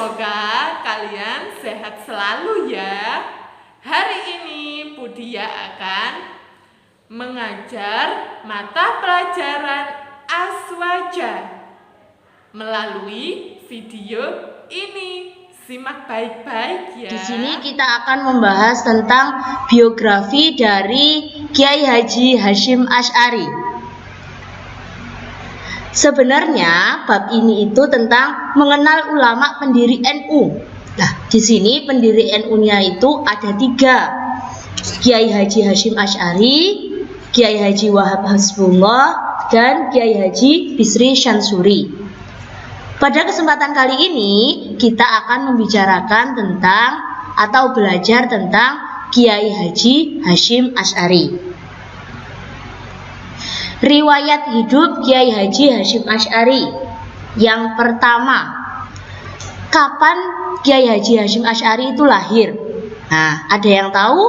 semoga kalian sehat selalu ya. Hari ini Budia akan mengajar mata pelajaran Aswaja melalui video ini. Simak baik-baik ya. Di sini kita akan membahas tentang biografi dari Kiai Haji Hasyim Asy'ari. Sebenarnya bab ini itu tentang mengenal ulama pendiri NU. Nah, di sini pendiri NU-nya itu ada 3. Kiai Haji Hasyim Asy'ari, Kiai Haji Wahab Hasbullah, dan Kiai Haji Bisri Syansuri. Pada kesempatan kali ini kita akan membicarakan tentang atau belajar tentang Kiai Haji Hasyim Asy'ari. Riwayat hidup Kiai Haji Hasyim Asy'ari. Yang pertama, kapan Kiai Haji Hasyim Asy'ari itu lahir? Nah, ada yang tahu?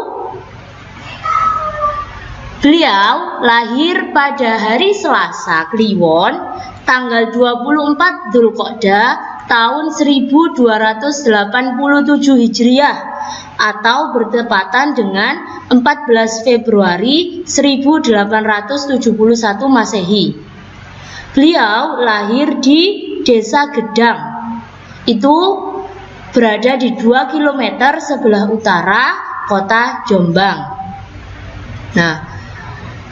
Beliau lahir pada hari Selasa Kliwon, tanggal 24 Dzulqa'dah tahun 1287 Hijriah atau bertepatan dengan 14 Februari 1871 Masehi. Beliau lahir di Desa Gedang. Itu berada di 2 km sebelah utara kota Jombang. Nah,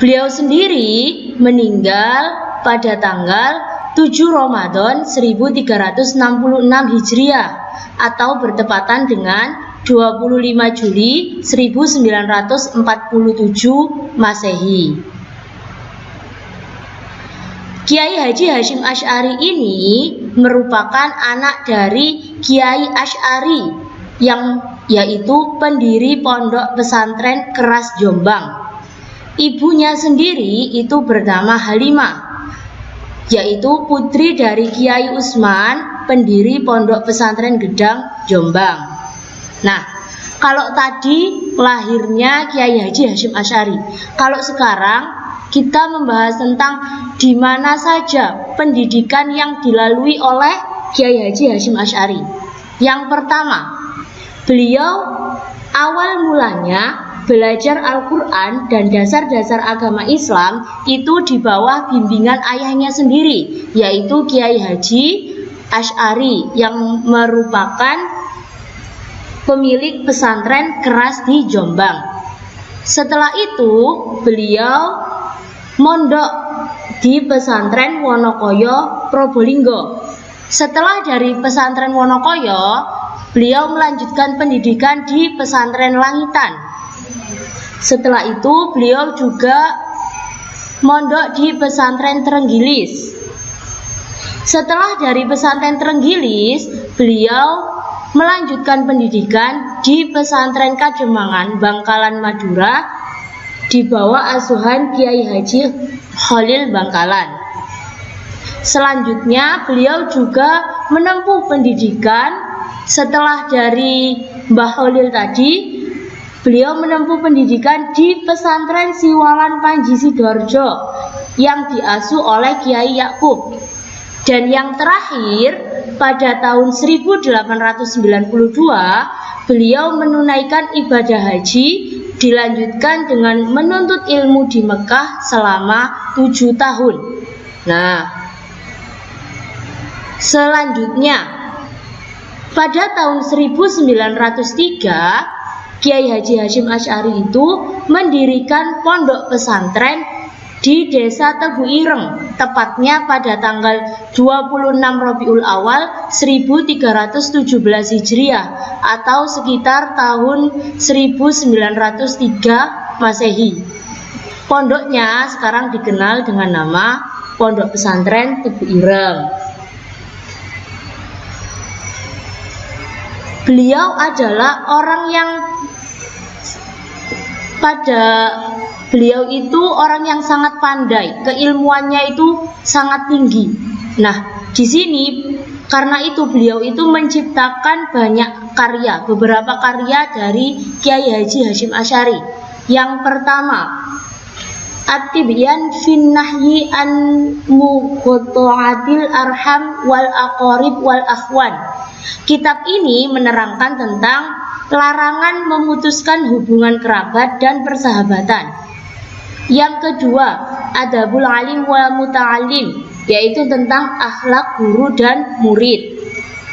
beliau sendiri meninggal pada tanggal 7 Ramadan 1366 Hijriah atau bertepatan dengan 25 Juli 1947 Masehi. Kiai Haji Hasyim Asy'ari ini merupakan anak dari Kiai Asy'ari yang yaitu pendiri Pondok Pesantren Keras Jombang. Ibunya sendiri itu bernama Halimah, yaitu putri dari Kiai Usman, pendiri Pondok Pesantren Gedang Jombang. Nah, kalau tadi lahirnya Kiai Haji Hasyim Asy'ari, kalau sekarang kita membahas tentang di mana saja pendidikan yang dilalui oleh Kiai Haji Hasyim Asy'ari. Yang pertama, beliau awal mulanya belajar Al-Quran dan dasar-dasar agama Islam itu di bawah bimbingan ayahnya sendiri, yaitu Kiai Haji Asy'ari yang merupakan pemilik pesantren Keras di Jombang. Setelah itu beliau mondok di pesantren Wonokoyo, Probolinggo. Setelah dari pesantren Wonokoyo, beliau melanjutkan pendidikan di pesantren Langitan. Setelah itu beliau juga mondok di pesantren Trenggilis. Setelah dari pesantren Trenggilis, beliau melanjutkan pendidikan di pesantren Kademangan, Bangkalan, Madura di bawah asuhan Kiai Haji Khalil Bangkalan. Selanjutnya beliau juga menempuh pendidikan setelah dari Mbah Khalil tadi. Beliau menempuh pendidikan di pesantren Siwalan Panji Sidoarjo yang diasuh oleh Kiai Yakub. Dan yang terakhir, pada tahun 1892 beliau menunaikan ibadah haji, dilanjutkan dengan menuntut ilmu di Mekah selama 7 tahun. Nah, selanjutnya pada tahun 1903 Kiai Haji Hasyim Asy'ari itu mendirikan pondok pesantren di Desa Tebu Ireng, tepatnya pada tanggal 26 Rabiul Awal 1317 Hijriah atau sekitar tahun 1903 Masehi. Pondoknya sekarang dikenal dengan nama Pondok Pesantren Tebu Ireng. Beliau adalah orang yang beliau itu orang yang sangat pandai, keilmuannya itu sangat tinggi. Nah, di sini karena itu beliau itu menciptakan banyak karya, beberapa karya dari Kiai Haji Hasyim Asy'ari. Yang pertama, At-Tibyan fin nahyi an muqatta'atil arham wal aqarib wal akhwan. Kitab ini menerangkan tentang larangan memutuskan hubungan kerabat dan persahabatan. Yang kedua, adabul alim wal muta'alim, yaitu tentang akhlak guru dan murid.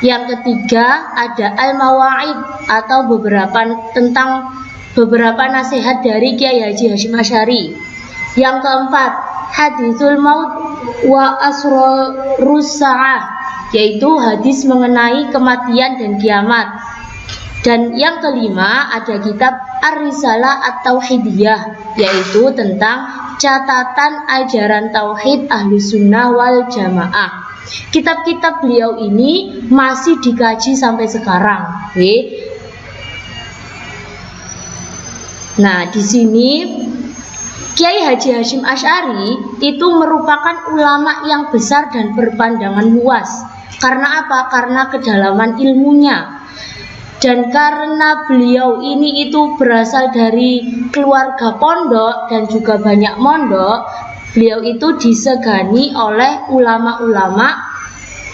Yang ketiga, ada al-mawaid atau beberapa nasihat dari Kiai Haji Hasyim Asy'ari. Yang keempat, haditsul maut wa asrarus sa'ah, yaitu hadis mengenai kematian dan kiamat. Dan yang kelima, ada kitab Ar-Risalah At-Tauhidiyah, yaitu tentang catatan ajaran tauhid Ahlus Sunnah wal Jamaah. Kitab-kitab beliau ini masih dikaji sampai sekarang. Nah, di sini Kiai Haji Hasyim Asy'ari itu merupakan ulama yang besar dan berpandangan luas. Karena apa? Karena kedalaman ilmunya. Dan karena beliau ini itu berasal dari keluarga pondok dan juga banyak mondok, beliau itu disegani oleh ulama-ulama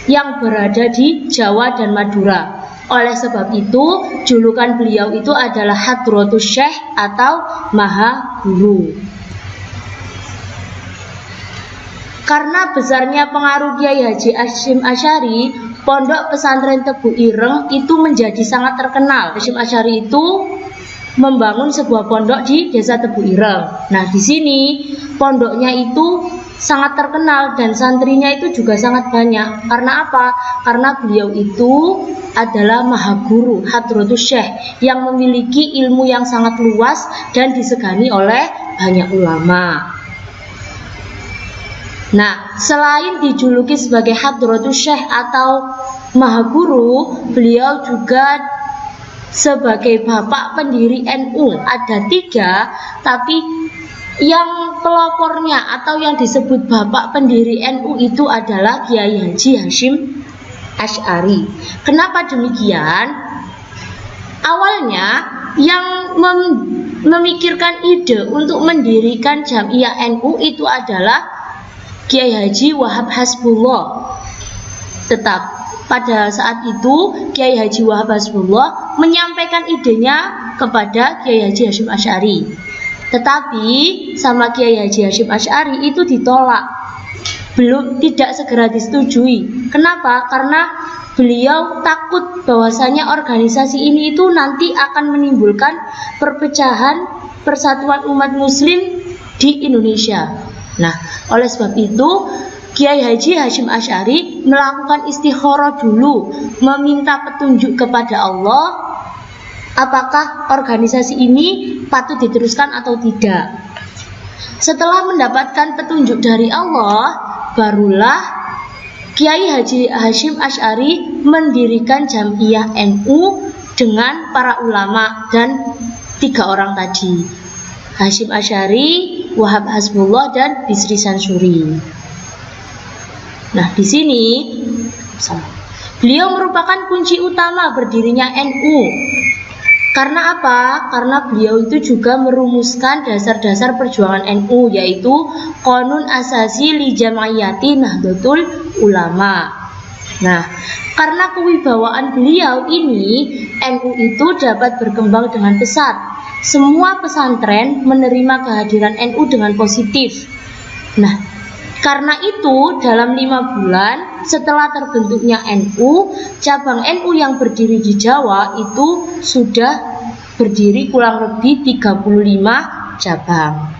yang berada di Jawa dan Madura. Oleh sebab itu, julukan beliau itu adalah Hadratus Syekh atau Maha Guru. Karena besarnya pengaruh Kiai Haji Hasyim Asy'ari, Pondok Pesantren Tebu Ireng itu menjadi sangat terkenal. Hasyim Asy'ari itu membangun sebuah pondok di Desa Tebu Ireng. Nah, di sini pondoknya itu sangat terkenal dan santrinya itu juga sangat banyak. Karena apa? Karena beliau itu adalah Maha Guru, Hadratus Syekh, yang memiliki ilmu yang sangat luas dan disegani oleh banyak ulama. Nah, selain dijuluki sebagai Hadratus Syekh atau Maha Guru, beliau juga sebagai bapak pendiri NU. Ada 3, tapi yang pelopornya atau yang disebut bapak pendiri NU itu adalah Kiai Haji Hasyim Asy'ari. Kenapa demikian? Awalnya yang memikirkan ide untuk mendirikan Jamiah NU itu adalah Kiai Haji Wahab Hasbullah. Tetap pada saat itu Kiai Haji Wahab Hasbullah menyampaikan idenya kepada Kiai Haji Hasyim Asy'ari. Tetapi sama Kiai Haji Hasyim Asy'ari itu ditolak, tidak segera disetujui. Kenapa? Karena beliau takut bahwasanya organisasi ini itu nanti akan menimbulkan perpecahan persatuan umat muslim di Indonesia. Nah, oleh sebab itu Kiai Haji Hasyim Asy'ari melakukan istikharah dulu, meminta petunjuk kepada Allah apakah organisasi ini patut diteruskan atau tidak. Setelah mendapatkan petunjuk dari Allah, barulah Kiai Haji Hasyim Asy'ari mendirikan Jamiah NU dengan para ulama dan 3 orang tadi, Hasyim Asy'ari, Wahab Hasbullah, dan Bisri Sansuri. Nah, di sini beliau merupakan kunci utama berdirinya NU. Karena apa? Karena beliau itu juga merumuskan dasar-dasar perjuangan NU, yaitu Qanun Asasi li Jam'iyati Nahdlatul Ulama. Nah, karena kewibawaan beliau ini, NU itu dapat berkembang dengan pesat. Semua pesantren menerima kehadiran NU dengan positif. Nah, karena itu dalam 5 bulan setelah terbentuknya NU, cabang NU yang berdiri di Jawa itu sudah berdiri kurang lebih 35 cabang.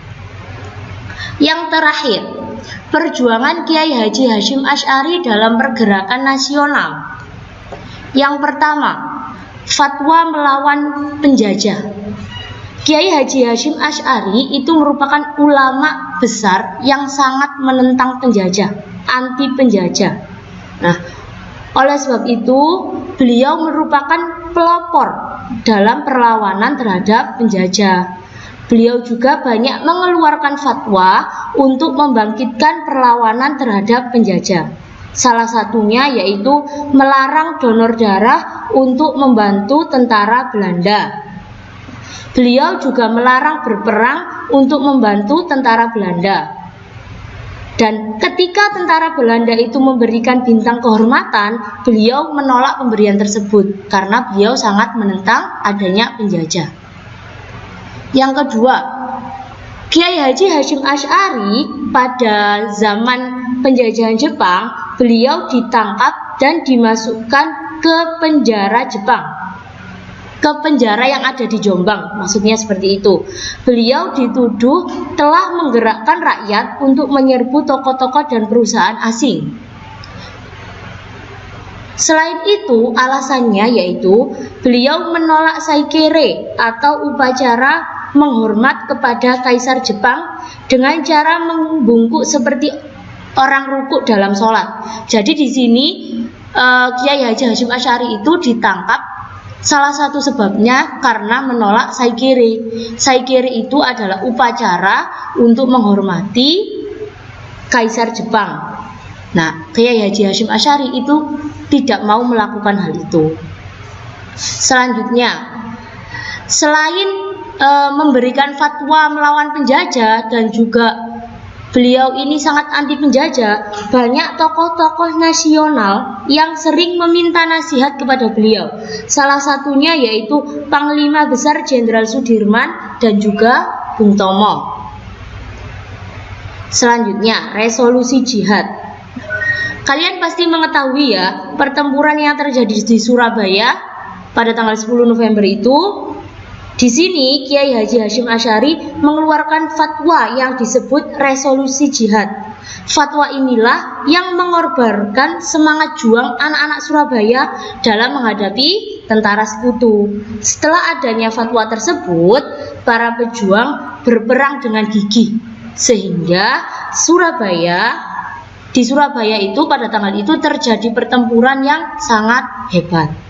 Yang terakhir, perjuangan Kiai Haji Hasyim Asy'ari dalam pergerakan nasional. Yang pertama, fatwa melawan penjajah. Kiai Haji Hasyim Asy'ari itu merupakan ulama besar yang sangat menentang penjajah, anti penjajah. Nah, oleh sebab itu beliau merupakan pelopor dalam perlawanan terhadap penjajah. Beliau juga banyak mengeluarkan fatwa untuk membangkitkan perlawanan terhadap penjajah. Salah satunya yaitu melarang donor darah untuk membantu tentara Belanda. Beliau juga melarang berperang untuk membantu tentara Belanda. Dan ketika tentara Belanda itu memberikan bintang kehormatan, beliau menolak pemberian tersebut karena beliau sangat menentang adanya penjajah. Yang kedua, Kiai Haji Hasyim Asy'ari pada zaman penjajahan Jepang, beliau ditangkap dan dimasukkan ke penjara Jepang. Ke penjara yang ada di Jombang, maksudnya seperti itu. Beliau dituduh telah menggerakkan rakyat untuk menyerbu tokoh-tokoh dan perusahaan asing. Selain itu, alasannya yaitu beliau menolak saikere atau upacara menghormat kepada kaisar Jepang dengan cara membungkuk seperti orang rukuk dalam sholat. Jadi di sini Kiai Haji Hasyim Asy'ari itu ditangkap. Salah satu sebabnya karena menolak saikere. Saikere itu adalah upacara untuk menghormati kaisar Jepang. Nah, Kiai Haji Hasyim Asy'ari itu tidak mau melakukan hal itu. Selanjutnya, selain memberikan fatwa melawan penjajah dan juga beliau ini sangat anti penjajah, banyak tokoh-tokoh nasional yang sering meminta nasihat kepada beliau. Salah satunya yaitu Panglima Besar Jenderal Sudirman dan juga Bung Tomo. Selanjutnya, resolusi jihad. Kalian pasti mengetahui ya, pertempuran yang terjadi di Surabaya pada tanggal 10 November itu. Di sini Kiai Haji Hasyim Asy'ari mengeluarkan fatwa yang disebut resolusi jihad. Fatwa inilah yang mengorbankan semangat juang anak-anak Surabaya dalam menghadapi tentara sekutu. Setelah adanya fatwa tersebut, para pejuang berperang dengan gigih sehingga di Surabaya itu pada tanggal itu terjadi pertempuran yang sangat hebat.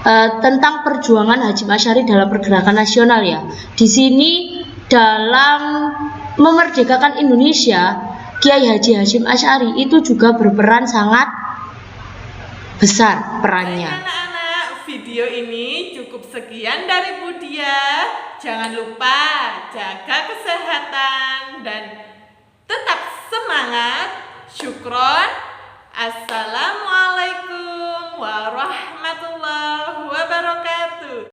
Tentang perjuangan Hasyim Asy'ari dalam pergerakan nasional ya. Di sini dalam memerdekakan Indonesia, Kiai Haji Hasyim Asy'ari itu juga berperan sangat besar perannya. Anak-anak, video ini cukup sekian dari Budia. Jangan lupa jaga kesehatan dan tetap semangat. Syukron. Assalamualaikum warahmatullahi wabarakatuh.